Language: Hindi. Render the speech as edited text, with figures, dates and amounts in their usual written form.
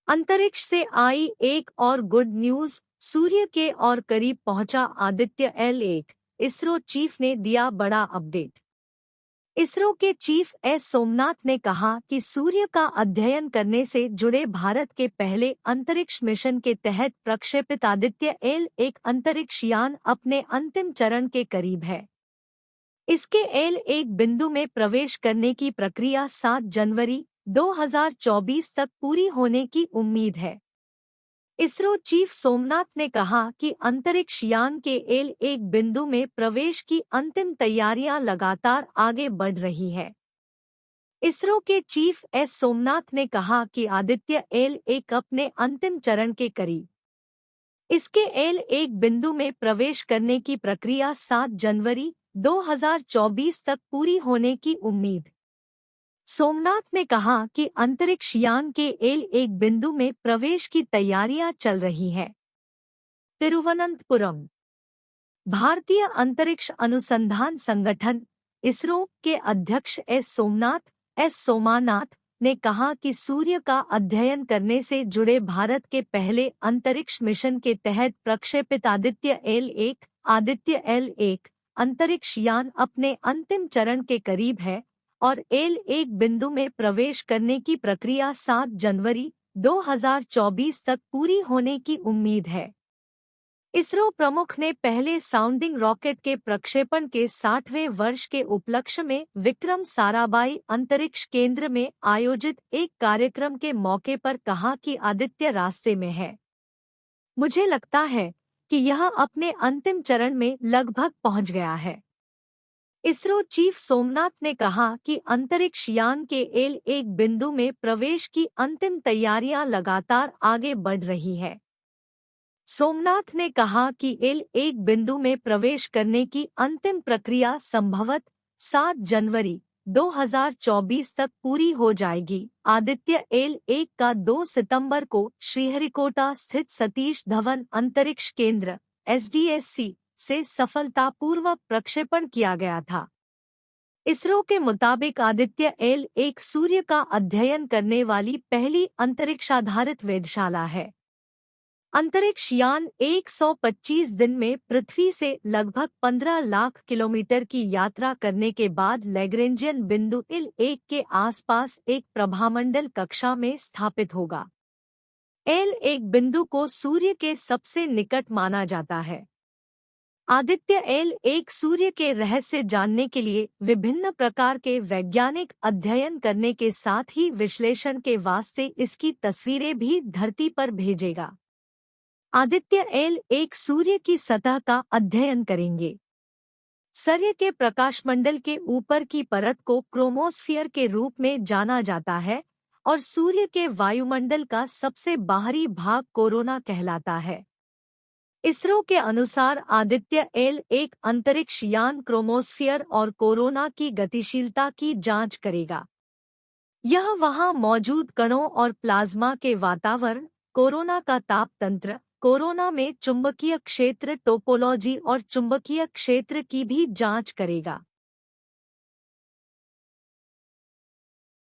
अंतरिक्ष से आई एक और गुड न्यूज, सूर्य के और करीब पहुंचा आदित्य L1। इसरो चीफ ने दिया बड़ा अपडेट। इसरो के चीफ एस सोमनाथ ने कहा कि सूर्य का अध्ययन करने से जुड़े भारत के पहले अंतरिक्ष मिशन के तहत प्रक्षेपित आदित्य L1 अंतरिक्ष यान अपने अंतिम चरण के करीब है। इसके L1 बिंदु में प्रवेश करने की प्रक्रिया 7 जनवरी 2024 तक पूरी होने की उम्मीद है। इसरो चीफ सोमनाथ ने कहा कि अंतरिक्ष यान के L1 बिंदु में प्रवेश की अंतिम तैयारियां लगातार आगे बढ़ रही है। इसरो के चीफ एस सोमनाथ ने कहा कि आदित्य L1 अपने अंतिम चरण के करीब। इसके L1 बिंदु में प्रवेश करने की प्रक्रिया 7 जनवरी 2024 तक पूरी होने की उम्मीद। सोमनाथ ने कहा कि अंतरिक्ष यान के L1 बिंदु में प्रवेश की तैयारियां चल रही हैं। तिरुवनंतपुरम। भारतीय अंतरिक्ष अनुसंधान संगठन इसरो के अध्यक्ष एस सोमानाथ ने कहा कि सूर्य का अध्ययन करने से जुड़े भारत के पहले अंतरिक्ष मिशन के तहत प्रक्षेपित आदित्य L1 अंतरिक्ष यान अपने अंतिम चरण के करीब है और L1 बिंदु में प्रवेश करने की प्रक्रिया 7 जनवरी 2024 तक पूरी होने की उम्मीद है। इसरो प्रमुख ने पहले साउंडिंग रॉकेट के प्रक्षेपण के 60वें वर्ष के उपलक्ष्य में विक्रम साराभाई अंतरिक्ष केंद्र में आयोजित एक कार्यक्रम के मौके पर कहा कि आदित्य रास्ते में है। मुझे लगता है कि यह अपने अंतिम चरण में लगभग पहुंच गया है। इसरो चीफ सोमनाथ ने कहा कि अंतरिक्ष यान के L1 बिंदु में प्रवेश की अंतिम तैयारियां लगातार आगे बढ़ रही है। सोमनाथ ने कहा कि L1 बिंदु में प्रवेश करने की अंतिम प्रक्रिया संभवतः 7 जनवरी 2024 तक पूरी हो जाएगी। आदित्य L1 का 2 सितंबर को श्रीहरिकोटा स्थित सतीश धवन अंतरिक्ष केंद्र SDSC से सफलतापूर्वक प्रक्षेपण किया गया था। इसरो के मुताबिक आदित्य L1 सूर्य का अध्ययन करने वाली पहली अंतरिक्षाधारित वेधशाला है। अंतरिक्ष यान 125 दिन में पृथ्वी से लगभग 15 लाख किलोमीटर की यात्रा करने के बाद लैग्रेंजियन बिंदु L1 के आसपास एक प्रभामंडल कक्षा में स्थापित होगा। L1 बिंदु को सूर्य के सबसे निकट माना जाता है। आदित्य L1 सूर्य के रहस्य जानने के लिए विभिन्न प्रकार के वैज्ञानिक अध्ययन करने के साथ ही विश्लेषण के वास्ते इसकी तस्वीरें भी धरती पर भेजेगा। आदित्य L1 सूर्य की सतह का अध्ययन करेंगे। सूर्य के प्रकाशमंडल के ऊपर की परत को क्रोमोस्फीयर के रूप में जाना जाता है और सूर्य के वायुमंडल का सबसे बाहरी भाग कोरोना कहलाता है। इसरो के अनुसार आदित्य L1 अंतरिक्ष यान क्रोमोस्फीयर और कोरोना की गतिशीलता की जांच करेगा। यह वहां मौजूद कणों और प्लाज्मा के वातावरण, कोरोना का ताप तंत्र, कोरोना में चुंबकीय क्षेत्र टोपोलॉजी और चुंबकीय क्षेत्र की भी जांच करेगा।